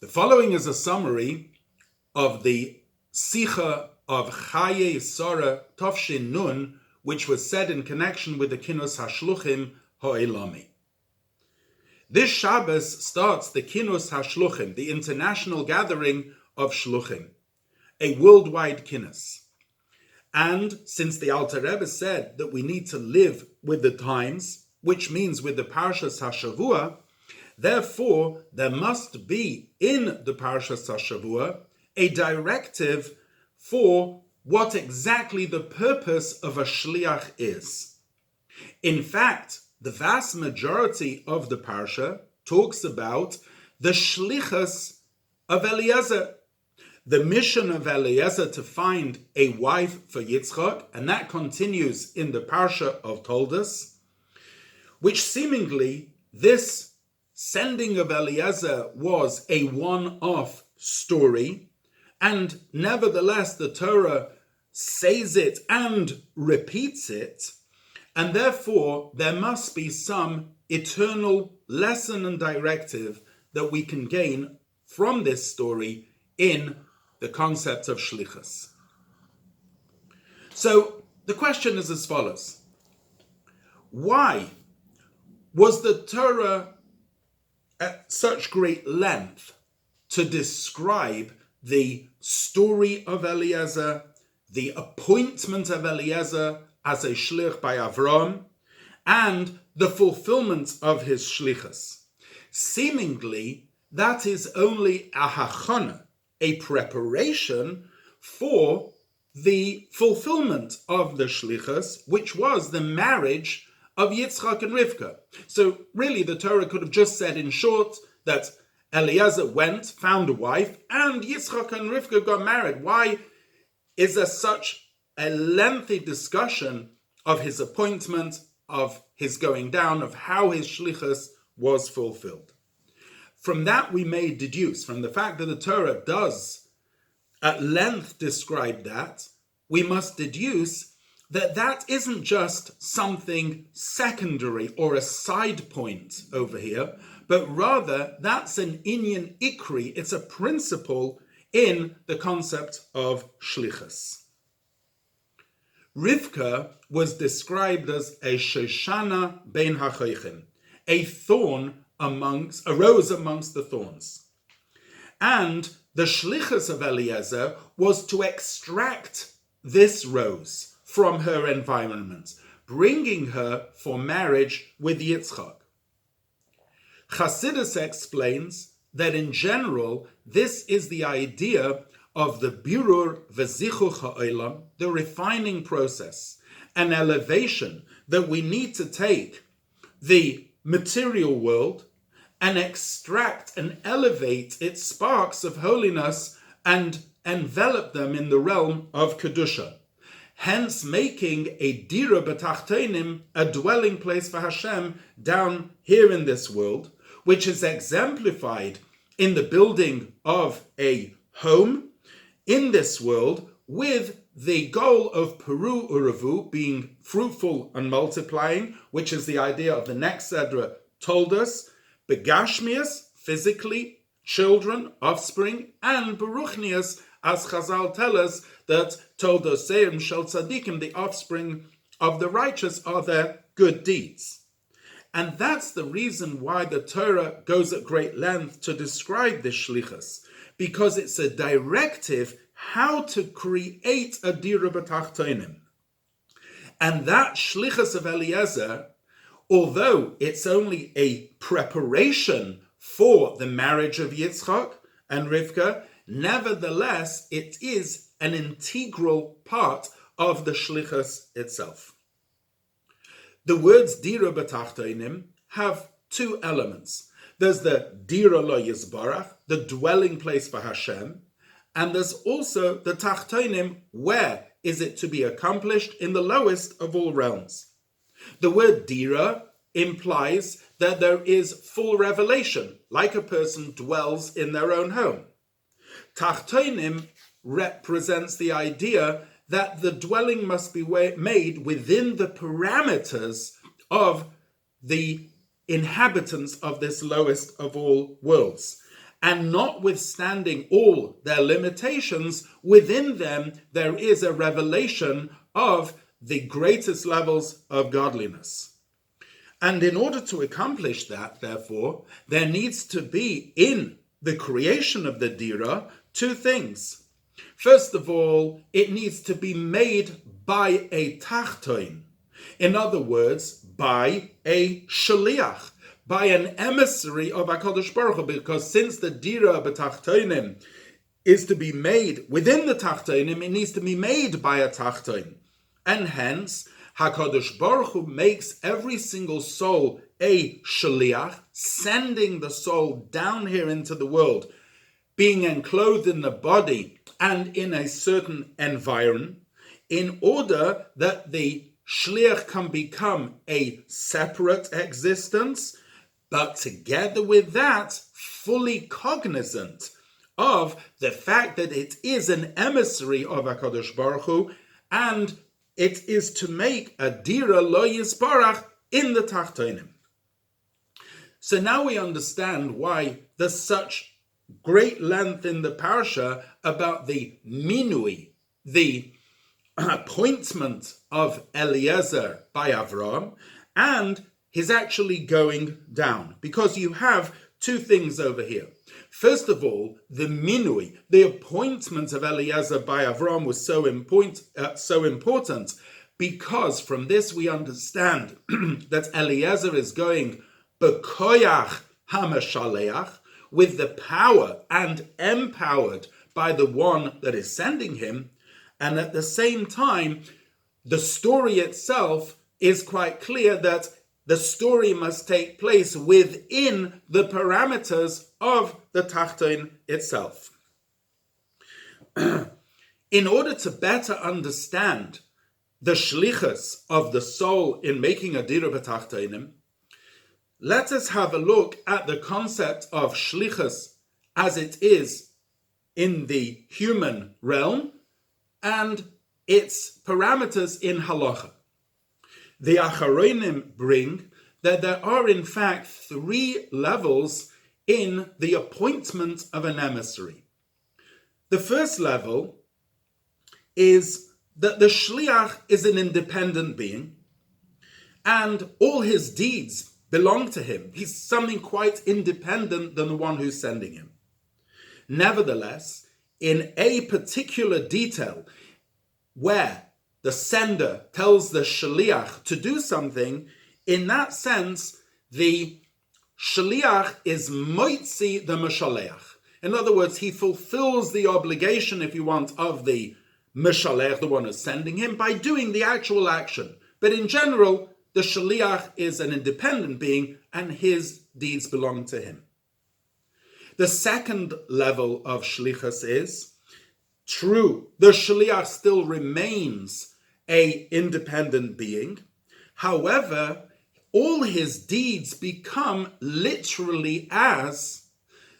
following is a summary of the Sicha of Chayei Sora Tovshin Nun, which was said in connection with the Kinus Hashluchim Ha'elami. This Shabbos starts the Kinus Hashluchim, the international gathering of Shluchim, a worldwide Kinus. And since the Alter Rebbe said that we need to live with the times, which means with the Parshas HaShavua, therefore there must be in the Parshas HaShavua a directive for what exactly the purpose of a shliach is. In fact, the vast majority of the parsha talks about the shlichus of Eliezer, the mission of Eliezer to find a wife for Yitzchak, and that continues in the parsha of Toldos, which seemingly this sending of Eliezer was a one-off story, and nevertheless the Torah says it and repeats it, and therefore there must be some eternal lesson and directive that we can gain from this story in the concept of shlichus. So the question is as follows: why was the Torah at such great length to describe the story of Eliezer, the appointment of Eliezer as a shlich by Avram, and the fulfillment of his shlichus? Seemingly, that is only a hachana, a preparation for the fulfillment of the shlichus, which was the marriage of Yitzchak and Rivka. So really the Torah could have just said in short that Eliezer went, found a wife, and Yitzchak and Rivka got married. Why is there such a lengthy discussion of his appointment, of his going down, of how his shlichus was fulfilled? From that we may deduce, from the fact that the Torah does at length describe that, we must deduce that that isn't just something secondary or a side point over here, but rather that's an inyan ikri, it's a principle in the concept of shlichus. Rivka was described as a shoshana bein hachoichim, a thorn arose amongst the thorns. And the shlichus of Eliezer was to extract this rose from her environment, bringing her for marriage with Yitzchak. Chassidus explains that in general, this is the idea of the birur v'zichuch ha'olam, the refining process, an elevation that we need to take the material world and extract and elevate its sparks of holiness and envelop them in the realm of Kedusha. Hence making a dira b'tachtenim, a dwelling place for Hashem down here in this world, which is exemplified in the building of a home in this world with the goal of Peru Uravu, being fruitful and multiplying, which is the idea of the next Sedra told us, Begashmias, physically, children, offspring, and Beruchnias, as Chazal tell us, that Toldoseim Shel Tzadikim, the offspring of the righteous, are their good deeds. And that's the reason why the Torah goes at great length to describe this shlichus, because it's a directive how to create a dira b'tachtonim. And that shlichus of Eliezer, although it's only a preparation for the marriage of Yitzchak and Rivka, nevertheless, it is an integral part of the shlichus itself. The words dira b'tachtonim have two elements. There's the dira lo yizbarach, the dwelling place for Hashem, and there's also the tachtonim, where is it to be accomplished in the lowest of all realms. The word dira implies that there is full revelation, like a person dwells in their own home. Tachtonim represents the idea that the dwelling must be made within the parameters of the inhabitants of this lowest of all worlds. And notwithstanding all their limitations, within them there is a revelation of the greatest levels of godliness. And in order to accomplish that, therefore, there needs to be in the creation of the dira two things. First of all, it needs to be made by a tachtoin. In other words, by a shaliach, by an emissary of HaKadosh Baruch Hu, because since the dira b'tachtoinim is to be made within the tachtoinim, it needs to be made by a tachtoin. And hence, HaKadosh Baruch Hu makes every single soul a shaliach, sending the soul down here into the world, being enclosed in the body and in a certain environment, in order that the shliach can become a separate existence, but together with that, fully cognizant of the fact that it is an emissary of HaKadosh Baruch Hu, and it is to make a dira lo yisbarach in the tachtonim. So now we understand why there's such great length in the parsha about the minui, the appointment of Eliezer by Avram, and his actually going down. Because you have two things over here. First of all, the minui, the appointment of Eliezer by Avram was so important because from this we understand that Eliezer is going b'koyach hamashaleach, with the power and empowered by the one that is sending him. And at the same time, the story itself is quite clear that the story must take place within the parameters of the tachton itself. In order to better understand the shlichus of the soul in making a dira b'tachtonim, let us have a look at the concept of shlichus as it is in the human realm and its parameters in halacha. The Acharonim bring that there are in fact three levels in the appointment of an emissary. The first level is that the shliach is an independent being and all his deeds belong to him. He's something quite independent than the one who's sending him. Nevertheless, in a particular detail where the sender tells the shaliach to do something, in that sense, the shaliach is moitzi the meshaleach. In other words, he fulfills the obligation, if you want, of the meshaleach, the one who's sending him, by doing the actual action. But in general, the shaliach is an independent being and his deeds belong to him. The second level of shlichus is, true, the shaliach still remains an independent being. However, all his deeds become literally as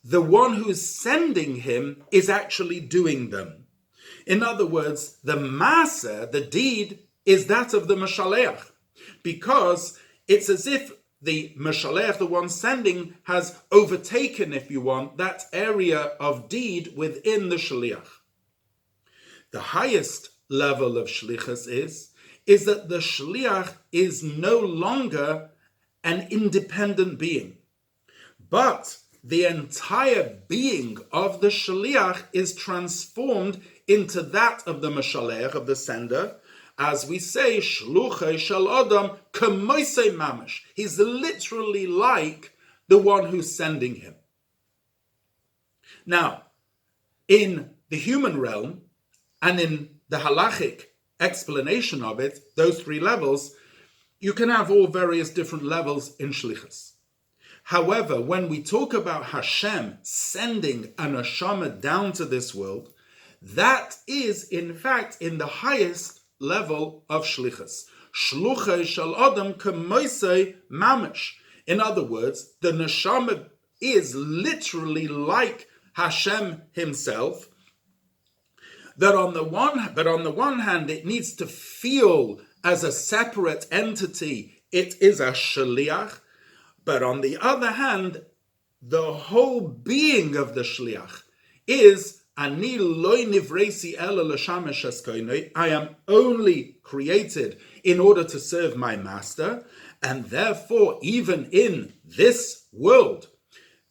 the one who's sending him is actually doing them. In other words, the maaseh, the deed, is that of the meshaleach, because it's as if the meshaleach, the one sending, has overtaken, if you want, that area of deed within the shaliach. The highest level of shlichus is that the shliach is no longer an independent being, but the entire being of the shliach is transformed into that of the meshaleach, of the sender. As we say, shluchei shel adam k'moisei mamash. He's literally like the one who's sending him. Now, in the human realm and in the halachic explanation of it, those three levels, you can have all various different levels in shlichus. However, when we talk about Hashem sending a neshama down to this world, that is in fact in the highest level of shlichus. Shluchei shel adam k'moisei mamash. In other words, the neshama is literally like Hashem himself. But on the one hand, it needs to feel as a separate entity. It is a shaliach. But on the other hand, the whole being of the shliach is Ani loy nivresi ela l'shamesh eskoinoi. I am only created in order to serve my master, and therefore, even in this world,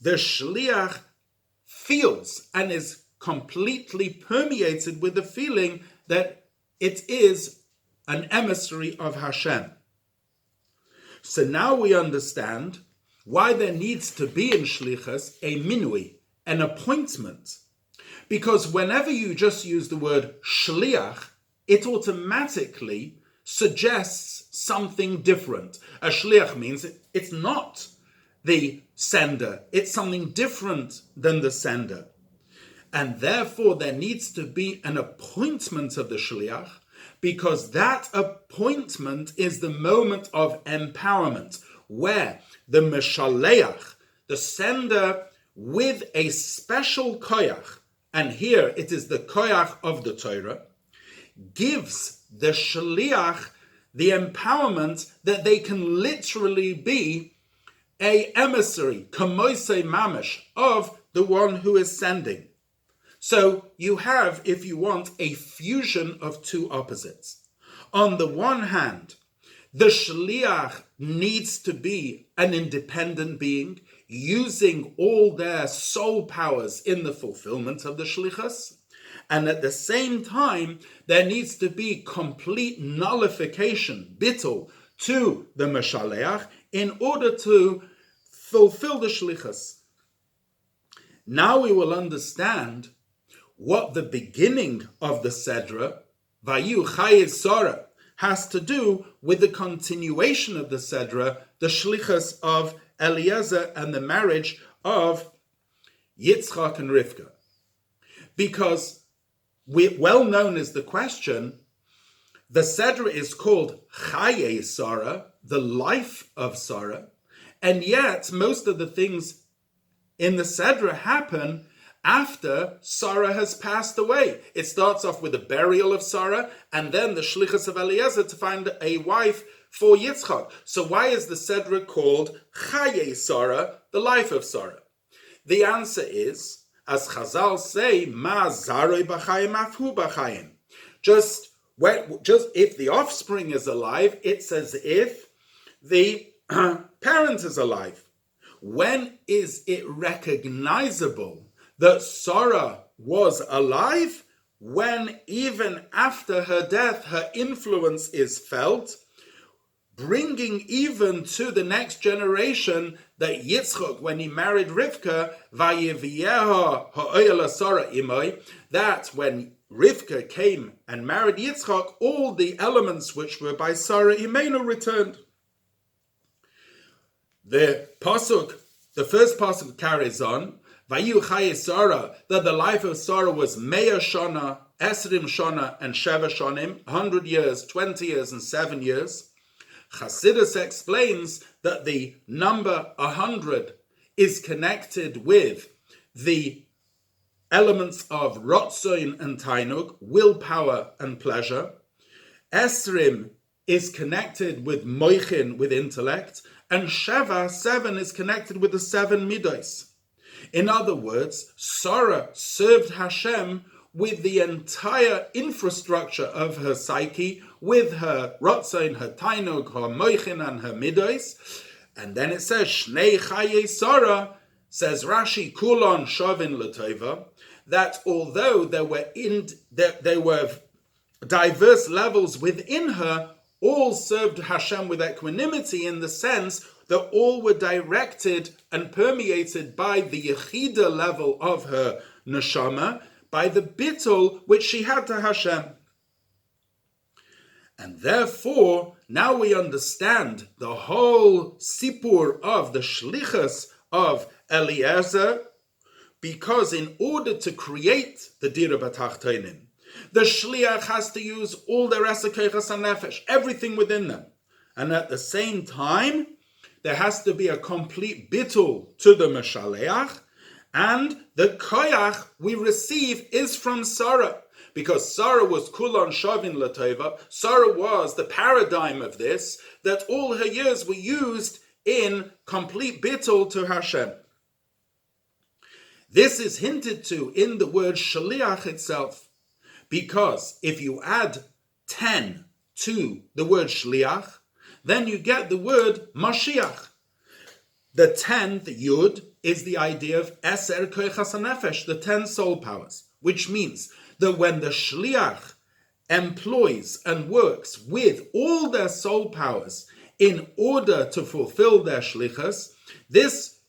the shliach feels and is completely permeated with the feeling that it is an emissary of Hashem. So now we understand why there needs to be in shlichus a minui, an appointment. Because whenever you just use the word shliach, it automatically suggests something different. A shliach means it's not the sender. It's something different than the sender. And therefore there needs to be an appointment of the shliach, because that appointment is the moment of empowerment, where the meshaleach, the sender with a special koyach, and here it is the koyach of the Torah, gives the shliach the empowerment that they can literally be a emissary, kamoisei mamish, of the one who is sending. So you have, if you want, a fusion of two opposites. On the one hand, the shliach needs to be an independent being, using all their soul powers in the fulfillment of the shlichus, and at the same time, there needs to be complete nullification, bittul, to the meshaleach in order to fulfill the shlichus. Now we will understand what the beginning of the Sedra, Vayu Chayei Sora, has to do with the continuation of the Sedra, the shlichus of Eliezer and the marriage of Yitzchak and Rivka. Because well known is the question, the Sedra is called Chayei Sora, the life of Sarah, and yet most of the things in the Sedra happen after Sarah has passed away. It starts off with the burial of Sarah, and then the shlichus of Eliezer to find a wife for Yitzchak. So why is the Sedra called Chayei Sarah, the life of Sarah? The answer is, as Chazal say, Ma zaroi b'chayim afhu b'chayim. Just if the offspring is alive, it's as if the parent is alive. When is it recognizable that Sarah was alive? When even after her death, her influence is felt, bringing even to the next generation that Yitzchak, when he married Rivka, Vayeviyeha ha'oyel Sarah imoi, that when Rivka came and married Yitzchak, all the elements which were by Sarah Imenu returned. The first pasuk carries on, Vayu Chayei Sarah, that the life of Sarah was Meya Shana, Esrim Shana, and Sheva Shonim, 100 years, 20 years, and 7 years. Chassidus explains that the number 100 is connected with the elements of Rotzoin and Tainug, willpower and pleasure. Esrim is connected with Moichin, with intellect, and Sheva, 7, is connected with the 7 midos. In other words, Sarah served Hashem with the entire infrastructure of her psyche, with her Rotzain, her Tainug, her Moichin, and her midos. And then it says, Shnei Chayei Sarah, says Rashi, Kulon Shovin L'Tova, that although there were diverse levels within her, all served Hashem with equanimity, in the sense that all were directed and permeated by the Yechida level of her neshama, by the bittul which she had to Hashem. And therefore, now we understand the whole sipur of the shlichus of Eliezer, because in order to create the Dira B'Tachtonim, the shliach has to use all their esekeichas and nefesh, everything within them. And at the same time, there has to be a complete bittul to the meshaleach, and the koyach we receive is from Sarah, because Sarah was kulon shavin latova. Sarah was the paradigm of this, that all her years were used in complete bittul to Hashem. This is hinted to in the word shaliach itself, because if you add 10 to the word shliach, then you get the word Mashiach. The 10th yud is the idea of eser koichas hanefesh, the 10 soul powers, which means that when the shliach employs and works with all their soul powers in order to fulfill their shlichus, this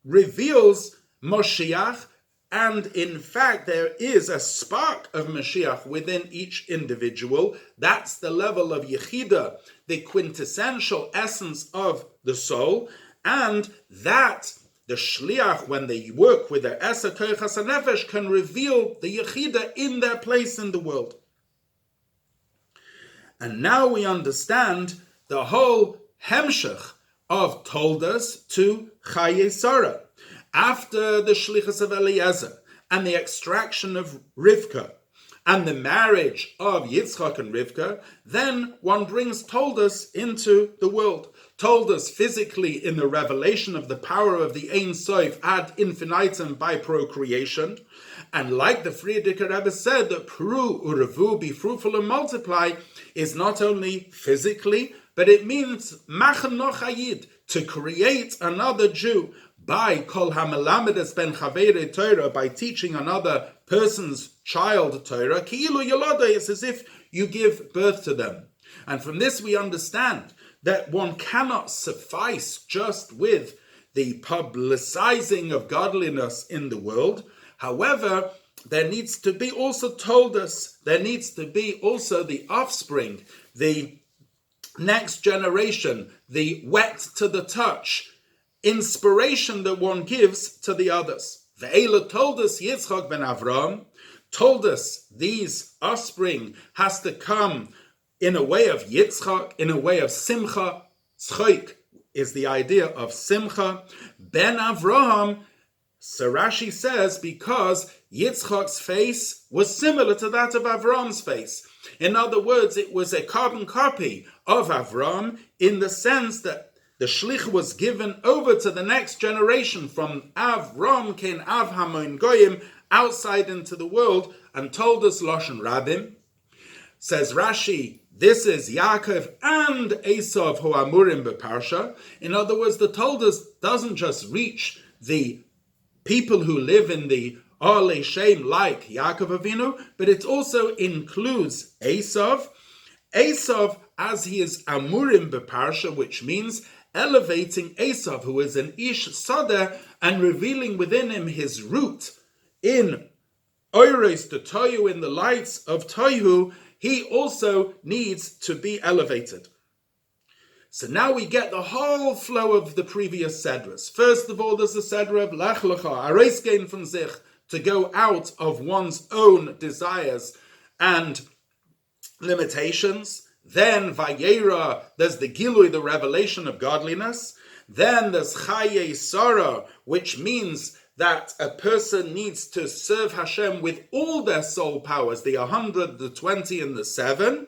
reveals Moshiach, and in fact there is a spark of Mashiach within each individual. That's the level of Yechida, the quintessential essence of the soul, and that the Shliach, when they work with their Eser Koichas HaNefesh, can reveal the Yechida in their place in the world. And now we understand the whole Hemshech of Toldos to Chayei Sarah. After the Shlichus of Eliezer and the extraction of Rivka and the marriage of Yitzchak and Rivka, then one brings Toldos into the world. Toldos physically in the revelation of the power of the Ein Sof ad infinitum by procreation. And like the Frierdiker Rebbe said, that Pru Urevu, be fruitful and multiply, is not only physically, but it means Machen noch Hayid, to create another Jew by Kol HaMelamedes ben Chavere Torah, by teaching another person's child Torah. Ki'ilu Yolada, it's as if you give birth to them. And from this we understand that one cannot suffice just with the publicizing of godliness in the world. However, there needs to be also Toldos, there needs to be also the offspring, the next generation, the wet to the touch, inspiration that one gives to the others. Ve'ela Toldos Yitzchak ben Avram, Toldos, these offspring, has to come in a way of Yitzchak, in a way of Simcha. Tzchoik is the idea of Simcha. Ben Avraham, Sarashi says, because Yitzchak's face was similar to that of Avram's face. In other words, it was a carbon copy of Avram in the sense that the shlich was given over to the next generation. From Avram came Av Hamon Goyim outside into the world, and Toldos Lashon Rabim. Says Rashi, this is Yaakov and Esav who are Amurim beParsha. In other words, the Toldos doesn't just reach the people who live in the Ole Shem like Yaakov Avinu, but it also includes Esav. Esav, as he is Amurim beParsha, which means elevating Esav, who is an Ish Sadeh, and revealing within him his root in Oires to Tohu, in the lights of Tohu. He also needs to be elevated. So now we get the whole flow of the previous Sedras. First of all, there's the Sedra of Lech Lecha, Areisgein von sich, to go out of one's own desires and limitations. Then Vayera, there's the Gilui, the revelation of godliness. Then there's Chayei Sarah, which means that a person needs to serve Hashem with all their soul powers, the 100, the 20, and the 7,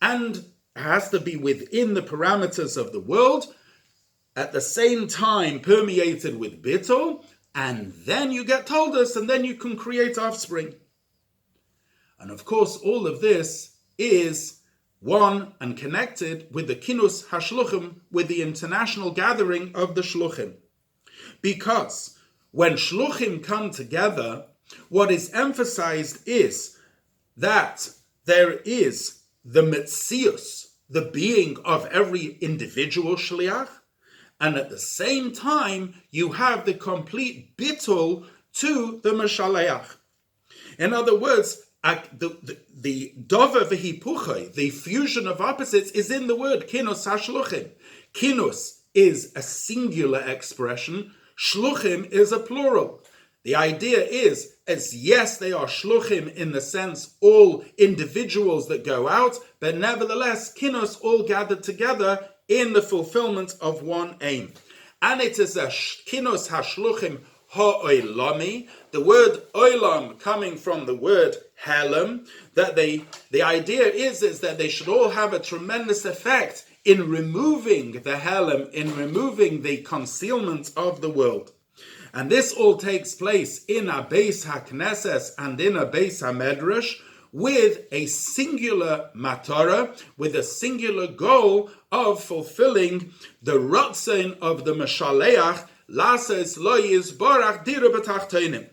and has to be within the parameters of the world, at the same time permeated with bittul, and then you get Toldos, and then you can create offspring. And of course, all of this is one and connected with the Kinus Hashluchim, with the international gathering of the Shluchim. Because when Shluchim come together, what is emphasized is that there is the Metzius, the being of every individual Shliach, and at the same time, you have the complete bittul to the Meshaleach. In other words, the Dova v'hipuchai, the fusion of opposites, is in the word Kinus Hashluchim. Kinus is a singular expression, Shluchim is a plural. The idea is, as yes, they are Shluchim in the sense all individuals that go out, but nevertheless, Kinus all gathered together in the fulfillment of one aim. And it is a Kinus Hashluchim ha'olami, the word olam coming from the word helem, that the idea is that they should all have a tremendous effect in removing the helem, in removing the concealment of the world. And this all takes place in a Beis HaKnesses and in a Beis HaMedrash with a singular matara, with a singular goal of fulfilling the Ratzon of the Meshaleach, Lases Lo Yisborach Dira B'Tachtonim.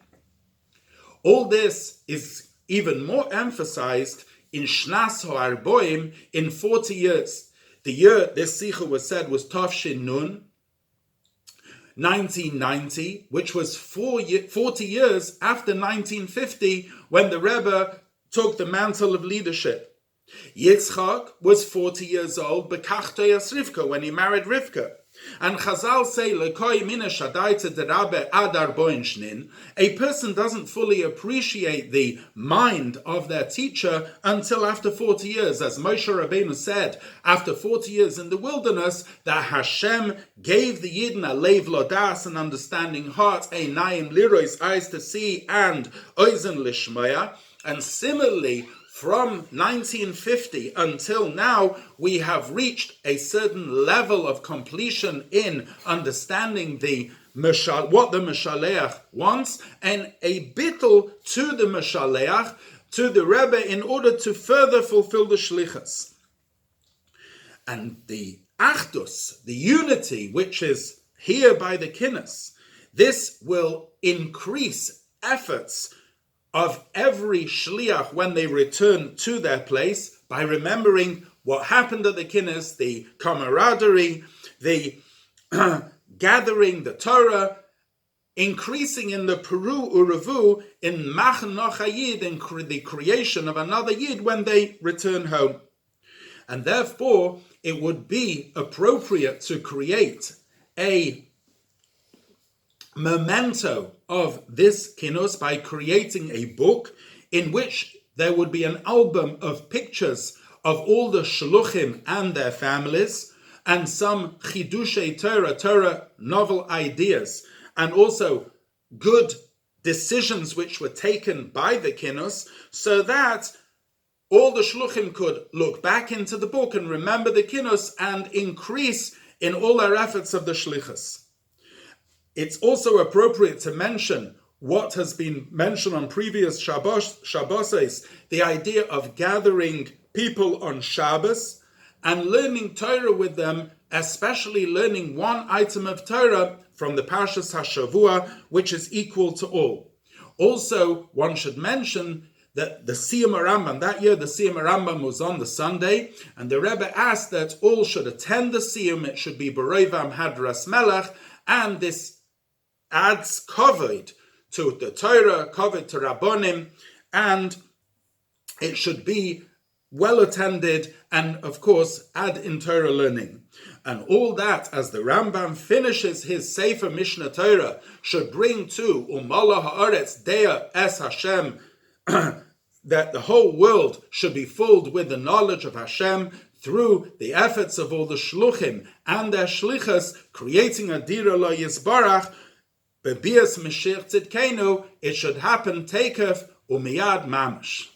All this is even more emphasized in Shnas HaArboim, in 40 years. The year this Sicha was said was Tafshin Nun, 1990, which was 40 years after 1950, when the Rebbe took the mantle of leadership. Yitzchak was 40 years old, Bekachtoyas Rivka, when he married Rivka. And Chazal say, a person doesn't fully appreciate the mind of their teacher until after 40 years. As Moshe Rabbeinu said, after 40 years in the wilderness, that Hashem gave the Yidden a leiv lodas, an understanding heart, einayim lirois, eyes to see, and oizen lishmaya. And similarly, from 1950 until now, we have reached a certain level of completion in understanding what the Meshaleach wants, and a bittul to the Meshaleach, to the Rebbe, in order to further fulfill the Shlichus. And the Achdus, the unity, which is here by the Kinus, this will increase efforts of every shliach when they return to their place, by remembering what happened at the Kinus, the camaraderie, the gathering the Torah, increasing in the Peru Uravu, in Machnoch Yid, in the creation of another Yid when they return home. And therefore, it would be appropriate to create a memento of this Kinus by creating a book in which there would be an album of pictures of all the Hashluchim and their families, and some Chidushei Torah novel ideas, and also good decisions which were taken by the Kinus, so that all the Shluchim could look back into the book and remember the Kinus and increase in all their efforts of the Shlichus. It's also appropriate to mention what has been mentioned on previous Shabbos, the idea of gathering people on Shabbos and learning Torah with them, especially learning one item of Torah from the Parshas HaShavua, which is equal to all. Also, one should mention that the Siyum Rambam, that year the Siyum Rambam was on the Sunday, and the Rebbe asked that all should attend the Siyum. It should be B'Roivam Hadras Melech, and this adds kavod to the Torah, kavod to Rabbonim, and it should be well attended, and of course add in Torah learning. And all that, as the Rambam finishes his Sefer Mishnah Torah, should bring to Umala Haaretz Dea Es Hashem, that the whole world should be filled with the knowledge of Hashem through the efforts of all the Shluchim and their Shlichas, creating a Dira Lo Yisbarach. Bebias Mashiach Tzidkenu, it should happen takef umiyad mamash.